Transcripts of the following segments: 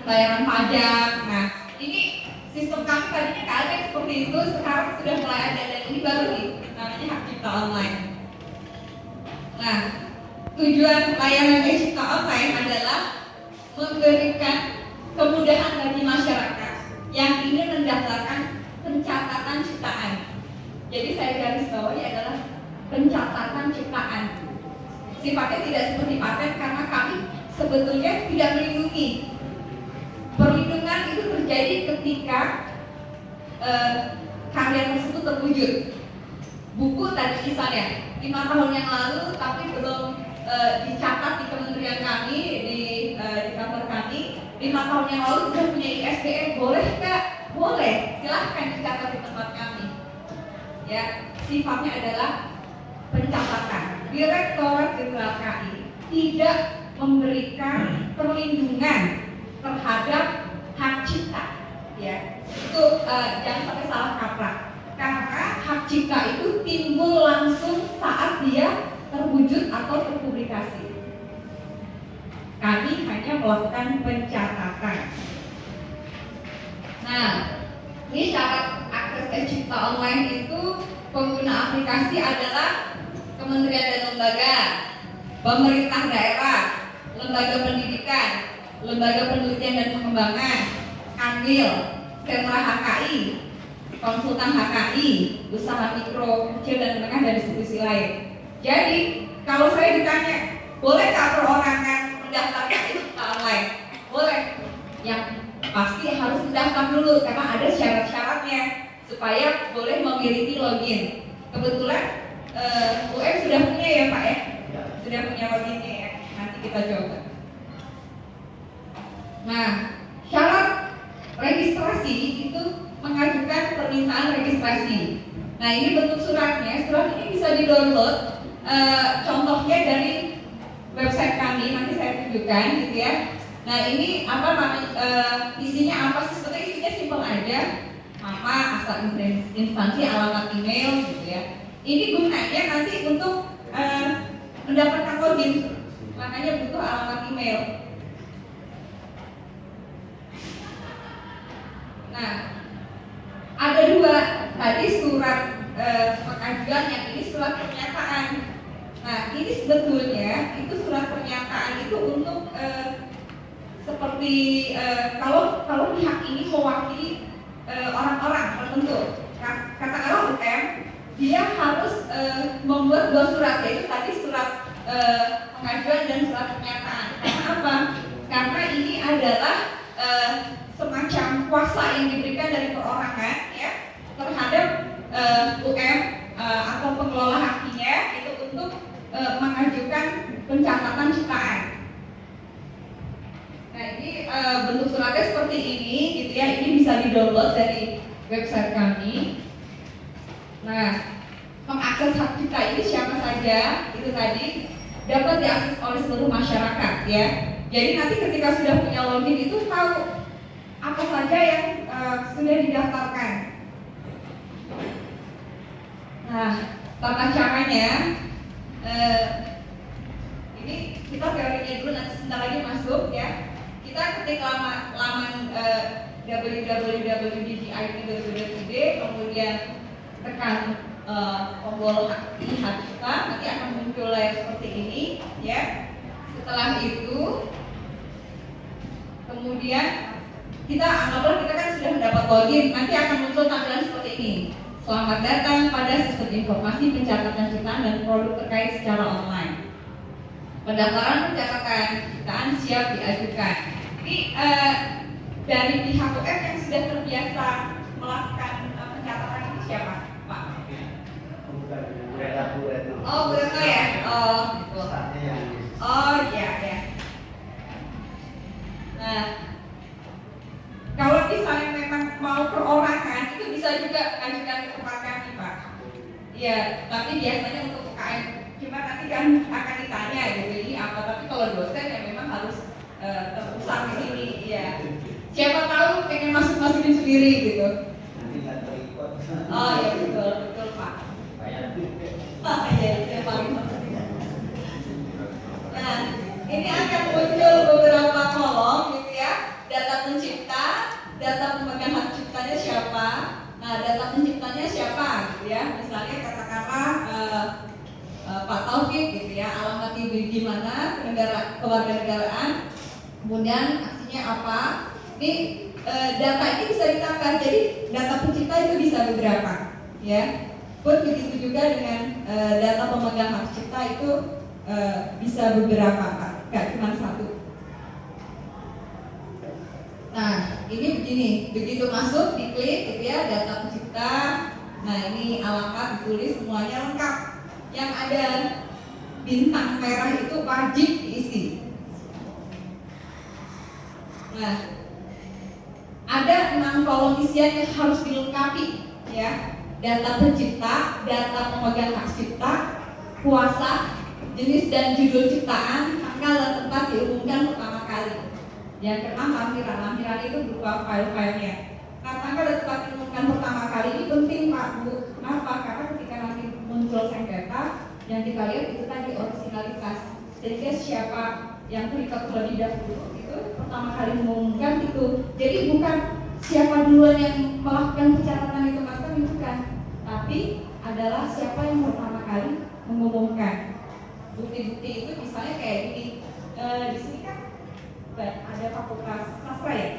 pembayaran pajak. Nah, ini sistem kami tadinya nggak ada seperti itu, sekarang sudah mulai ada dan ini baru nih, namanya Hak Cipta Online. Nah, tujuan layanan e-Cipta Online adalah memberikan kemudahan bagi masyarakat yang ingin mendaftarkan pencatatan ciptaan. Jadi saya garis bawahi adalah pencatatan ciptaan. Sifatnya tidak seperti paten karena kami sebetulnya tidak melindungi. Perlindungan itu terjadi ketika karya tersebut terwujud. Buku tadi misalnya 5 tahun yang lalu tapi belum dicatat di kementerian kami, di kantor kami, 5 tahun yang lalu sudah punya ISBN, boleh nggak? Boleh, silahkan dicatat di tempat kami. Ya, sifatnya adalah pencatatan. Direktorat Jenderal KI tidak memberikan perlindungan terhadap hak cipta. Ya, itu jangan sampai salah kaprah. Karena hak cipta itu timbul langsung saat dia terwujud atau terpublikasi. Kami hanya melakukan pencatatan. Nah, ini syarat akses e-Cipta Online itu pengguna aplikasi adalah kementerian dan lembaga, pemerintah daerah, lembaga pendidikan, lembaga penelitian dan pengembangan, Kanwil, Sentra HKI, konsultan HKI, usaha mikro, kecil dan menengah dan institusi lain. Jadi, kalau saya ditanya, boleh nggak perorangan mendaftarkan e-Cipta Online? Boleh. Yang pasti harus mendaftar dulu karena ada syarat-syaratnya supaya boleh memiliki login. Kebetulan UM sudah punya ya Pak ya? Sudah punya loginnya ya. Nanti kita coba. Nah, syarat registrasi itu mengajukan permintaan registrasi. Nah, ini bentuk suratnya. Surat ini bisa di-download. Contohnya dari website kami, nanti saya tunjukkan gitu ya. Nah, ini apa namanya? Isinya apa sih? Sebetulnya isinya simpel aja. Nama, asal instansi, alamat email gitu ya. Ini gunanya nanti untuk mendapatkan login. Makanya butuh alamat email. Nah, ada dua tadi surat pengajuan, yang ini surat pernyataan. Nah, ini sebetulnya itu surat pernyataan itu untuk seperti kalau pihak ini mewakili orang-orang tertentu. Katakanlah UM, dia harus membuat 2 surat, yaitu tadi surat pengajuan dan surat pernyataan. Karena apa? Karena ini adalah semacam kuasa yang diberikan dari perorangan ya terhadap UM atau pengelola haknya itu untuk mengajukan pencatatan ciptaan. Nah, ini bentuk suratnya seperti ini gitu ya. Ini bisa di-download dari website kami. Nah, mengakses hak cipta ini siapa saja itu tadi dapat diakses oleh seluruh masyarakat ya. Jadi nanti ketika sudah punya login itu tahu apa saja yang sudah didaftarkan. Nah, tata caranya ini kita teorinya dulu, nanti sebentar lagi masuk ya. Kita ketik laman www.dgid.go.id, kemudian tekan tombol hak cipta, nanti akan muncul layar seperti ini ya. Setelah itu kemudian kita anggaplah kita kan sudah mendapat login, nanti akan muncul tampilan seperti ini. Selamat datang pada sistem informasi pencatatan ciptaan dan produk terkait secara online. Pendaftaran pencatatan ciptaan siap diajukan. Ini dari pihak UM yang sudah terbiasa melakukan pencatatan ini siapa, Pak? Oh, Bu Retno ya? Oh, gitu. Oh, iya, ya. Nah, kalau misalnya memang mau perorangan itu bisa juga mengajukan ke tempat kami, Pak. Iya, tapi biasanya untuk UKM. Cuma nanti kan akan ditanya gitu ini apa. Tapi kalau dosen ya memang harus terpusat di sini. Iya. Siapa tahu pengen masukin sendiri gitu. Oh ya betul Pak. Pak ya itu yang paling penting. Nah, ini akan muncul beberapa kolom gitu ya. Data ya, alamatnya gimana, kewarganegaraan, kemudian aksinya apa. Ini data ini bisa ditambah, jadi data pencipta itu bisa beberapa, ya. Pun begitu juga dengan data pemegang hak cipta itu bisa beberapa, nggak cuma satu. Nah, ini begini, begitu masuk diklik gitu ya, data pencipta. Nah, ini alamat ditulis semuanya lengkap. Yang ada bintang merah itu wajib diisi. Nah, ada 6 kolom isian yang harus dilengkapi, ya. Data pencipta, data pemegang hak cipta, kuasa, jenis dan judul ciptaan, tanggal dan tempat diumumkan pertama kali. Yang keenam, lampiran itu berupa file-filenya. Nah, tanggal dan tempat diumumkan pertama kali ini penting Pak Bu. Kenapa? Karena ketika nanti muncul sengketa, yang kita lihat itu tadi originalitas. Sehingga siapa yang terikat terlebih dahulu itu pertama kali mengumumkan itu. Jadi bukan siapa duluan yang melakukan pencatatan itu bukan, tapi adalah siapa yang pertama kali mengumumkan. Bukti-bukti itu misalnya kayak gini. Di sini kan ada fakultas sastra ya.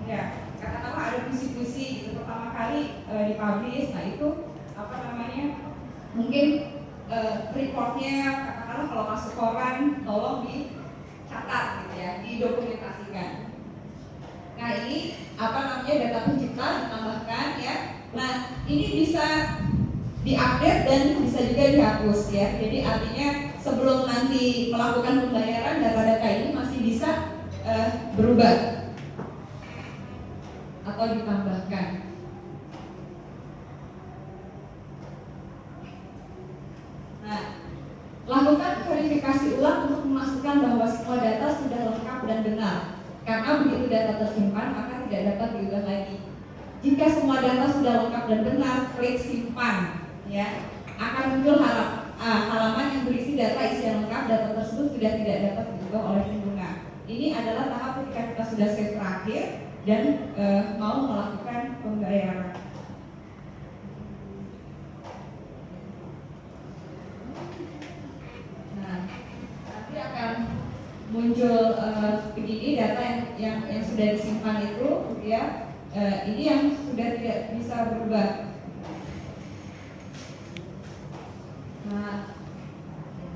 Ya, katakanlah ada puisi-puisi gitu pertama kali dipublish. Nah, itu apa namanya? Mungkin reportnya katakanlah kalau masuk koran tolong dicatat gitu ya, didokumentasikan. Nah, ini apa namanya, data pencipta ditambahkan ya. Nah, ini bisa diupdate dan bisa juga dihapus ya. Jadi artinya sebelum nanti melakukan pembayaran, data-data ini masih bisa berubah atau ditambahkan. Nah, lakukan verifikasi ulang untuk memastikan bahwa semua data sudah lengkap dan benar. Karena begitu data tersimpan, maka tidak dapat diubah lagi. Jika semua data sudah lengkap dan benar, klik simpan, ya. Akan muncul halaman yang berisi data isian lengkap. Data tersebut sudah tidak dapat diubah oleh pengguna. Ini adalah tahap ketika kita sudah save terakhir dan mau melakukan pembayaran. Nah, nanti akan muncul begini data yang sudah disimpan itu, ya. Ini yang sudah tidak bisa berubah. Nah,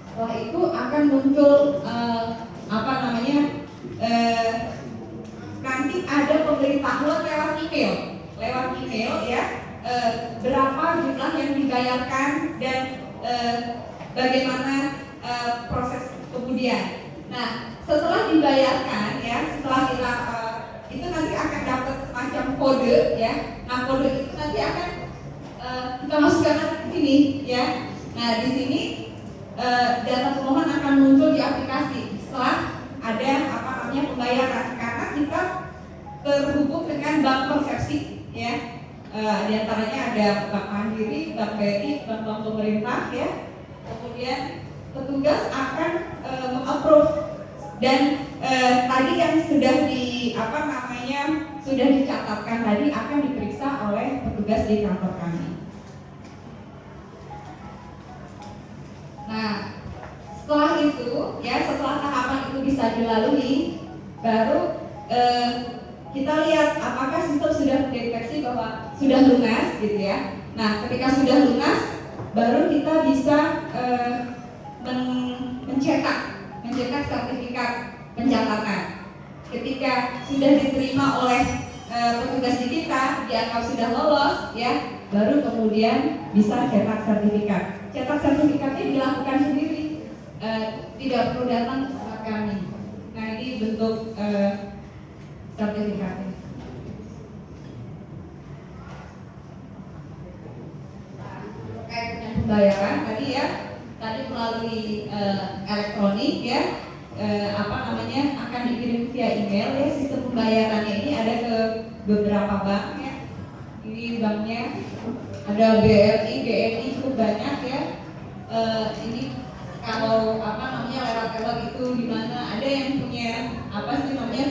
setelah itu akan muncul apa namanya? Nanti ada pemberitahuan lewat email ya. Berapa jumlah yang dibayarkan dan bagaimana proses kemudian. Nah, setelah dibayarkan ya, setelah kita itu nanti akan dapat semacam kode ya. Nah, kode itu nanti akan kita masukkan ke sini ya. Nah, di sini data pemohon akan muncul di aplikasi setelah ada apa namanya pembayaran, karena kita terhubung dengan bank persepsi ya. Di antaranya ada Bank Mandiri, Bank BRI, bank-bank pemerintah ya. Kemudian petugas akan mengapprove dan tadi yang sudah sudah dicatatkan tadi akan diperiksa oleh petugas di kantor kami. Nah, setelah itu ya, setelah tahapan itu bisa dilalui, baru kita lihat apakah sistem sudah mendeteksi bahwa sudah lunas gitu ya. Nah, ketika sudah lunas, baru kita bisa mencetak sertifikat pencatatan. Ketika sudah diterima oleh petugas di kita, dianggap sudah lolos ya, baru kemudian bisa cetak sertifikat. Cetak sertifikatnya dilakukan sendiri, tidak perlu datang ke tempat kami. Nah, ini bentuk sertifikatnya. Nah, terkait dengan pembayaran tadi ya, tadi melalui elektronik ya, akan dikirim via email ya. Sistem pembayarannya ini ada ke beberapa bank ya. Ini banknya ada BRI, BNI cukup banyak ya. Ini kalau lewat itu di mana ada yang punya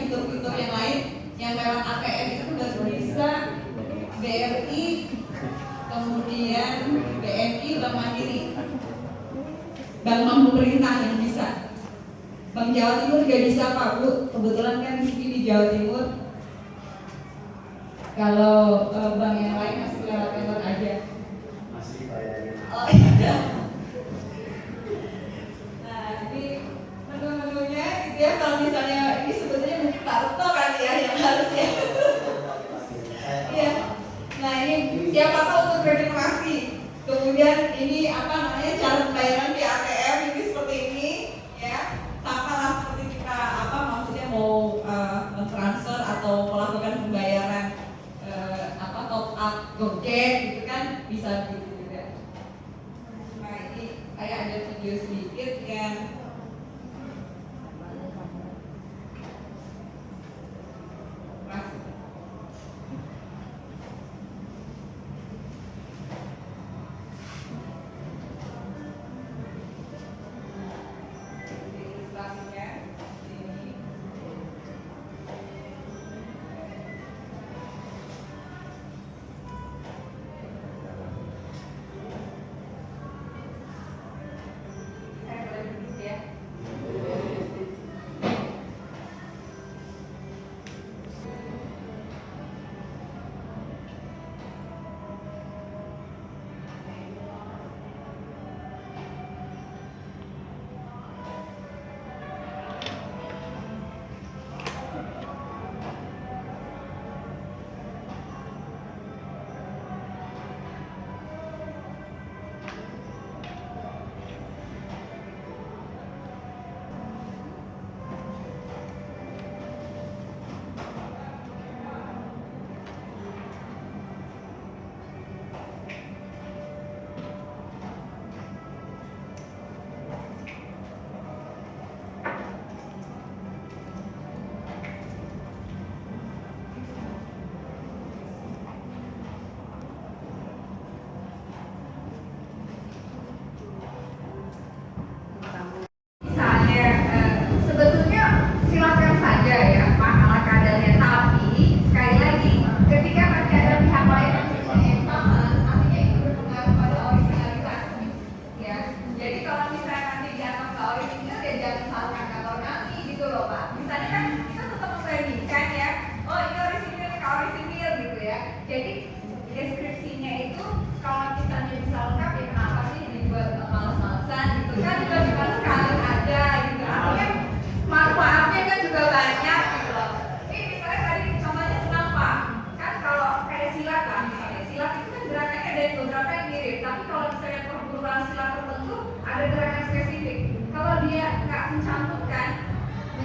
fitur-fitur yang lain yang lewat ATM itu baru bisa BRI, kemudian BNI, Bank Mandiri. bank pemerintah yang bisa. Bank Jawa Timur juga bisa Pak Bu, kebetulan kan di sini di Jawa Timur. Kalau bank yang lain masih lewat aja. Masih bayar. Oh iya. Nah ini menu-menunya gitu ya. Kalau misalnya ini sebetulnya mungkin Pak Rukto kali ya yang harusnya. Iya. Nah ini siapa tahu untuk regenerasi. Kemudian ini apa namanya cara pembayaran di ATM ini seperti ini ya. Sama lah seperti kita apa maksudnya mau mentransfer atau melakukan pembayaran apa top up Gojek gitu kan bisa gitu juga. Nah ini saya ada video sedikit yang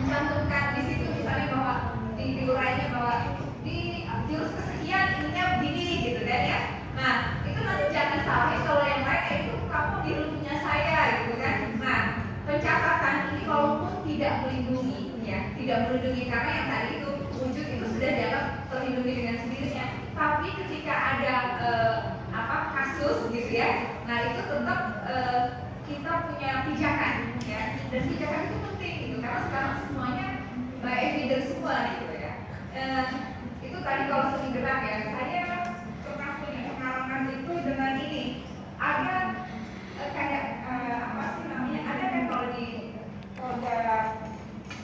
mencantumkan di situ misalnya bahwa di urainya bahwa di jurus kesekian ininya begini gitu kan ya. Nah itu nanti jangan salah kalau yang lain itu kamu di punya saya gitu kan. Nah pencatatan ini walaupun tidak melindungi ya, tidak melindungi karena yang tadi itu wujud itu sudah dianggap terlindungi dengan sendirinya. Tapi ketika ada kasus gitu ya, nah itu tetap kita punya pijakan ya, dan pijakan itu penting gitu karena sekarang semuanya by evidence semua gitu ya. Itu tadi kalau seni gerak ya, saya pernah punya pengalaman itu dengan ini ada kayak apa sih namanya, ada kan kalau di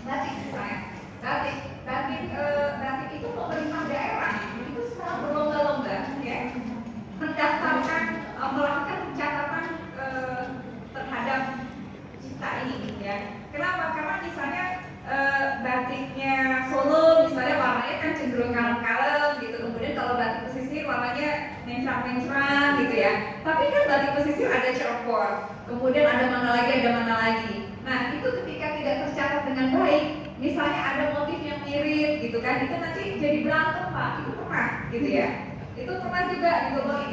batik misalnya, batik itu pemerintah daerah itu sekarang berlomba-lomba ya mendaftarkan melakukan pencatatan terhadap cipta ini ya. Kenapa? Karena misalnya batiknya Solo misalnya warnanya kan cenderung kalem-kalem gitu. Kemudian kalau batik pesisir warnanya mencrang-mencrang gitu ya. Tapi kan batik pesisir ada cerkor, kemudian ada mana lagi. Nah itu ketika tidak tercatat dengan baik, misalnya ada motif yang mirip gitu kan, itu nanti jadi berantem Pak. Itu pernah gitu ya. Itu pernah juga gitu loh,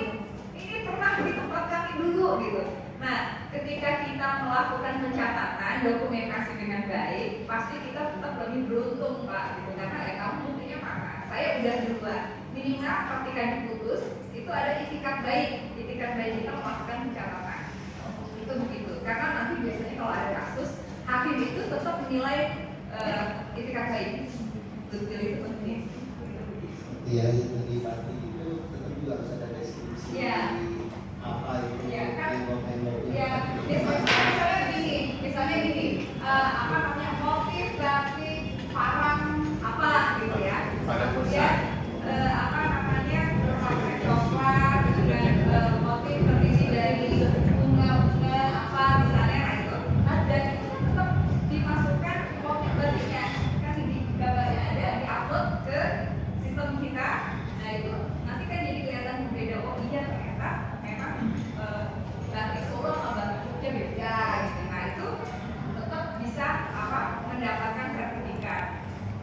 ini pernah di tempat kami dulu gitu. Nah, ketika kita melakukan pencatatan dokumentasi dengan baik, pasti kita tetap lebih beruntung Pak gitu. Karena ya kamu buktinya mana? Saya udah duluan. Minimal ketika diputus itu ada itikat baik kita melakukan pencatatan. Itu begitu. Karena nanti biasanya kalau ada kasus, hakim itu tetap menilai itikat baik. Betul itu penting. Iya, di batik itu tetap juga harus ada deskripsi. Ya. Apa itu? Ya kan? Ya, Ya. Misalnya di misalnya gini, apa namanya, motif batik parang apa gitu ya. Kemudian apa namanya, berwarna coklat dengan motif terdiri dari bunga-bunga apa misalnya, nah itu. Nah, dan itu tetap dimasukkan motif batiknya, kan di gambarnya ada, diupload ke sistem kita. Nah itu nanti kan jadi kelihatan berbeda. Oh iya ternyata memang batik Solo sama batik Jogja beda gitu. Nah itu tetap bisa apa mendapatkan sertifikat.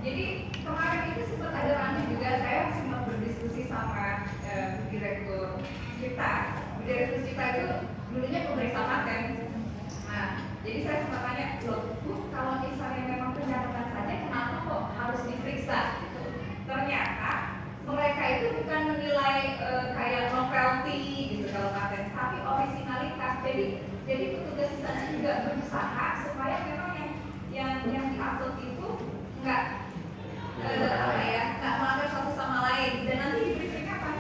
Jadi kemarin itu sempat ada rancu juga, saya sempat berdiskusi sama direktur kita. Direktur kita itu dulunya pemeriksa paten. Nah, jadi saya sempat tanya, loh Bu, kalau misalnya memang pencatatan saja, kenapa kok harus diperiksa? Gitu. Ternyata mereka itu bukan menilai kayak novelty gitu kalau paten, tapi originalitas. Jadi petugas di sana juga berusaha supaya memang yang diupload itu nggak apa ya, nggak melanggar satu sama lain. Dan nanti diperiksa apa?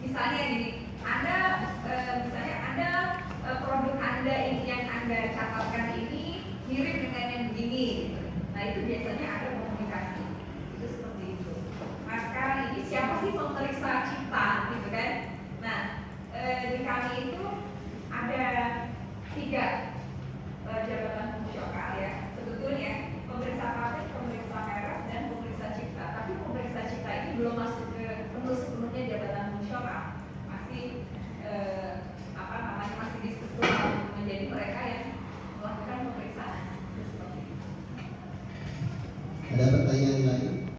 Misalnya gini, misalnya Anda produk Anda ini yang Anda catatkan ini mirip dengan yang begini. Nah itu biasanya